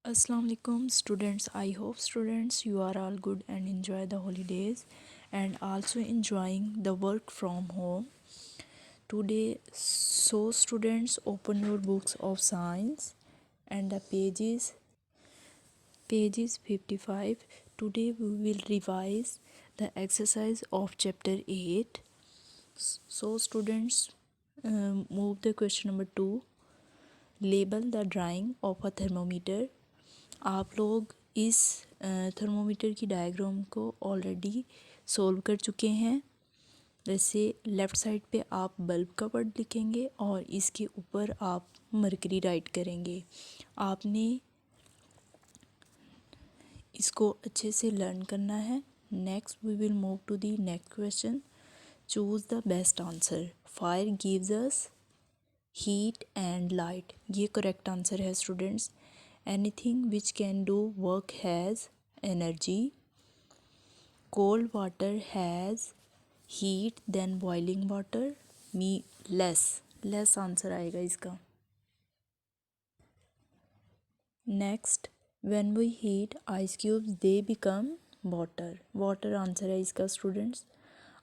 Assalamu alaikum students. I hope students you are all good and enjoy the holidays and also enjoying the work from home. Today so students open your books of science and the pages 55. Today we will revise the exercise of chapter 8. So students move the question number 2. Label the drawing of a thermometer. आप लोग इस thermometer की diagram को already solve कर चुके हैं। जैसे left side पे आप बल्ब का वर्ड लिखेंगे और इसके ऊपर आप मरकरी राइट करेंगे। आपने इसको अच्छे से लर्न करना है। Next we will move to the next question. Choose the best answer. Fire gives us heat and light. ये करेक्ट आंसर है students. Anything which can do work has energy. Cold water has heat than boiling water. Me less answer आएगा इसका। Next, when we heat ice cubes they become water. Water answer है इसका students.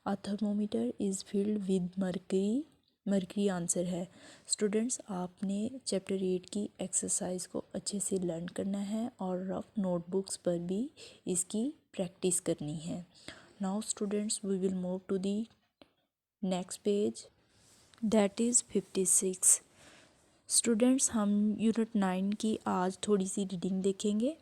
A thermometer is filled with mercury. Mercury answer है students. आपने chapter 8 की exercise को अच्छे से लर्न करना है और रफ नोटबुक्स पर भी इसकी प्रैक्टिस करनी है। Now students we will move to the next page that is 56। Students हम यूनिट 9 की आज थोड़ी सी रीडिंग देखेंगे।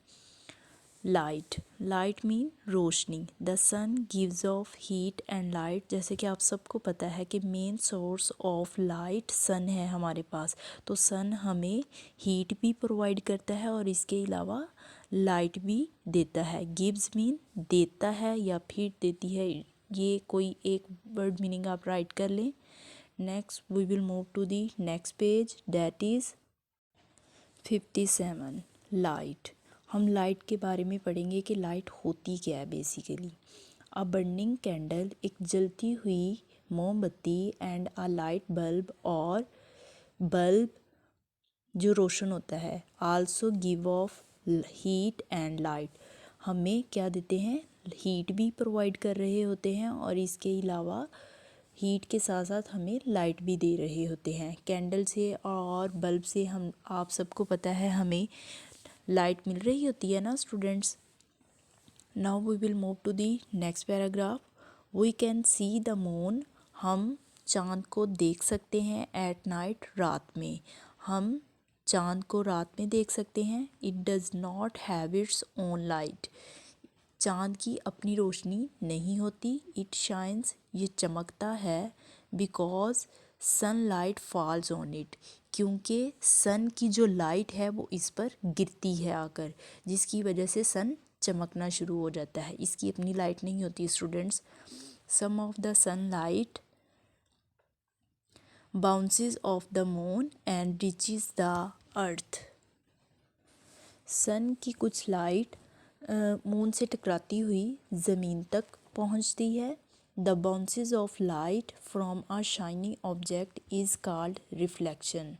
लाइट मीन रोशनी। The sun gives off heat and light. जैसे कि आप सबको पता है कि main source of light sun है हमारे पास, तो सन हमें हीट भी प्रोवाइड करता है और इसके अलावा लाइट भी देता है। गिव्स मीन देता है या फिर देती है, ये कोई एक वर्ड मीनिंग आप राइट कर लें। Next we will move to the next page that is 57। Light. हम लाइट के बारे में पढ़ेंगे कि लाइट होती क्या है बेसिकली। अ बर्निंग कैंडल, एक जलती हुई मोमबत्ती, एंड अ लाइट बल्ब, और बल्ब जो रोशन होता है, also give of heat and light. हमें क्या देते हैं, हीट भी प्रोवाइड कर रहे होते हैं और इसके अलावा हीट के साथ साथ हमें लाइट भी दे रहे होते हैं। कैंडल से और बल्ब से हम आप सबको पता है हमें लाइट मिल रही होती है ना students. Now we will move to the next paragraph. We can see the moon. हम चाँद को देख सकते हैं एट नाइट, रात में। हम चाँद को रात में देख सकते हैं। It does not have its own light. चाँद की अपनी रोशनी नहीं होती। इट शाइन्स, ये चमकता है। Because sunlight falls on it, क्योंकि सन की जो लाइट है वो इस पर गिरती है आकर, जिसकी वजह से सन चमकना शुरू हो जाता है। इसकी अपनी लाइट नहीं होती students. Some of the sunlight bounces off the moon and reaches the earth. Sun की कुछ लाइट मून से टकराती हुई ज़मीन तक पहुंचती है। The bounces of light from a shiny object is called reflection.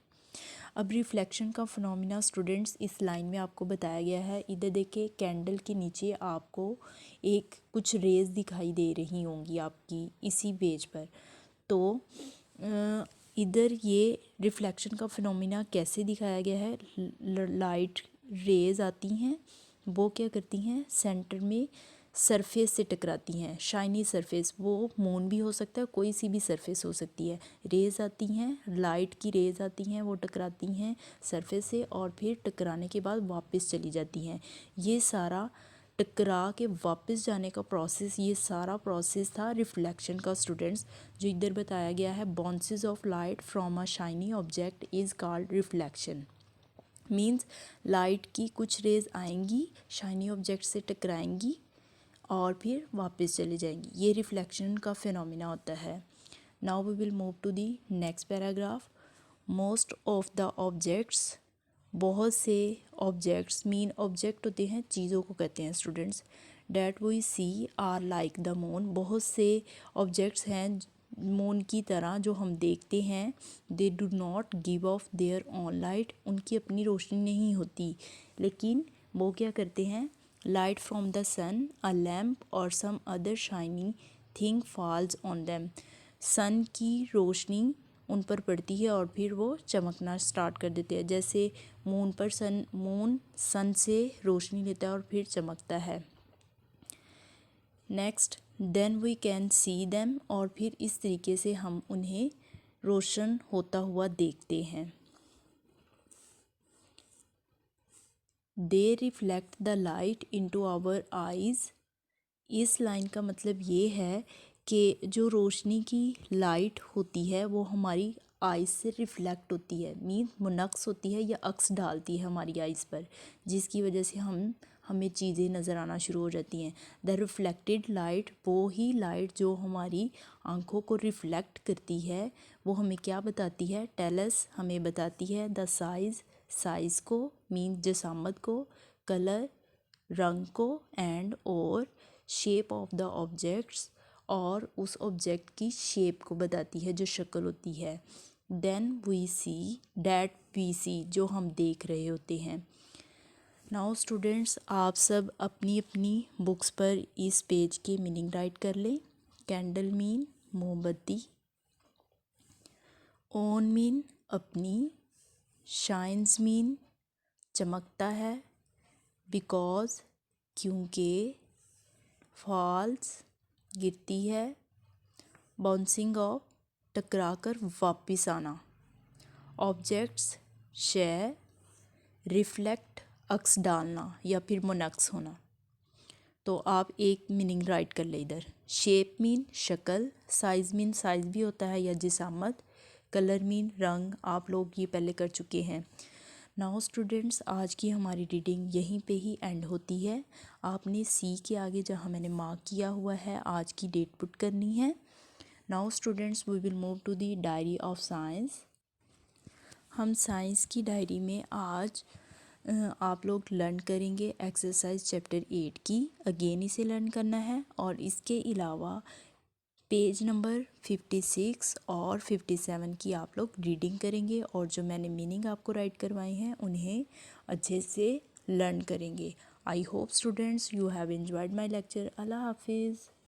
अब रिफ्लेक्शन का फिनोमिना स्टूडेंट्स इस लाइन में आपको बताया गया है। इधर देखिए, कैंडल के नीचे आपको एक कुछ रेज़ दिखाई दे रही होंगी आपकी इसी पेज पर। तो इधर ये रिफ्लेक्शन का फिनोमिना कैसे दिखाया गया है। लाइट रेज़ आती हैं, वो क्या करती हैं, सेंटर में सरफेस से टकराती हैं। शाइनी सरफेस, वो मून भी हो सकता है, कोई सी भी सरफेस हो सकती है। रेज़ आती हैं, लाइट की रेज़ आती हैं, वो टकराती हैं सरफेस से और फिर टकराने के बाद वापस चली जाती हैं। ये सारा टकरा के वापस जाने का प्रोसेस, ये सारा प्रोसेस था रिफ्लेक्शन का स्टूडेंट्स, जो इधर बताया गया है। Bounces of light from a shiny object is called reflection. Means light की कुछ रेज़ आएंगी, शाइनी ऑब्जेक्ट से टकराएंगी और फिर वापस चले जाएंगी। ये रिफ्लेक्शन का फिनोमिना होता है। Now we will move to the next paragraph. Most of the objects, बहुत से ऑब्जेक्ट्स, मीन ऑब्जेक्ट होते हैं, चीज़ों को कहते हैं students. That we see are like the moon. बहुत से ऑब्जेक्ट्स हैं मून की तरह जो हम देखते हैं, they do not give of their on light, उनकी अपनी रोशनी नहीं होती, लेकिन वो क्या करते हैं, light from the sun, a lamp और some other shining thing falls on them, sun की रोशनी उन पर पड़ती है और फिर वो चमकना स्टार्ट कर देते हैं। जैसे मून सन से रोशनी लेता है और फिर चमकता है। Next, then we can see them, और फिर इस तरीके से हम उन्हें रोशन होता हुआ देखते हैं। They reflect the light into our eyes, इस लाइन का मतलब ये है कि जो रोशनी की लाइट होती है वो हमारी आइज़ से रिफ्लेक्ट होती है, मीन मुनक्स होती है या अक्स डालती है हमारी आइज़ पर, जिसकी वजह से हमें चीज़ें नज़र आना शुरू हो जाती हैं। द रिफ्लेक्टेड लाइट, वो ही लाइट जो हमारी आँखों को रिफ्लेक्ट करती है, वो हमें क्या बताती है, टेलस हमें बताती है द साइज़ को, मीन जसामत को, कलर रंग को, एंड और शेप ऑफ द ऑब्जेक्ट्स, और उस ऑब्जेक्ट की शेप को बताती है, जो शक्ल होती है। Then we see, that we see, जो हम देख रहे होते हैं। नाउ स्टूडेंट्स, आप सब अपनी अपनी बुक्स पर इस पेज के मीनिंग राइट कर लें। कैंडल मीन मोमबत्ती, ओन मीन अपनी, शाइन्स मीन चमकता है, बिकॉज क्योंकि, फॉल्स गिरती है, बाउंसिंग ऑफ टकरा कर वापिस आना, ऑब्जेक्ट्स शय, रिफ्लेक्ट अक्स डालना या फिर मुनक्स होना। तो आप एक मीनिंग राइट कर ले इधर। शेप मीन शक्ल, साइज़ मीन साइज़ भी होता है या जिसामत, कलर मीन रंग, आप लोग ये पहले कर चुके हैं। नाउ स्टूडेंट्स, आज की हमारी रीडिंग यहीं पे ही एंड होती है। आपने सी के आगे जहाँ मैंने मार्क किया हुआ है आज की डेट पुट करनी है। Now students, we will move to the diary of science. हम साइंस की डायरी में आज आप लोग लर्न करेंगे एक्सरसाइज चैप्टर 8 की, अगेन इसे लर्न करना है, और इसके अलावा पेज नंबर 56 और 57 की आप लोग रीडिंग करेंगे, और जो मैंने मीनिंग आपको राइट करवाए हैं उन्हें अच्छे से लर्न करेंगे। I hope students you have enjoyed my lecture. अल्लाह हाफिज़।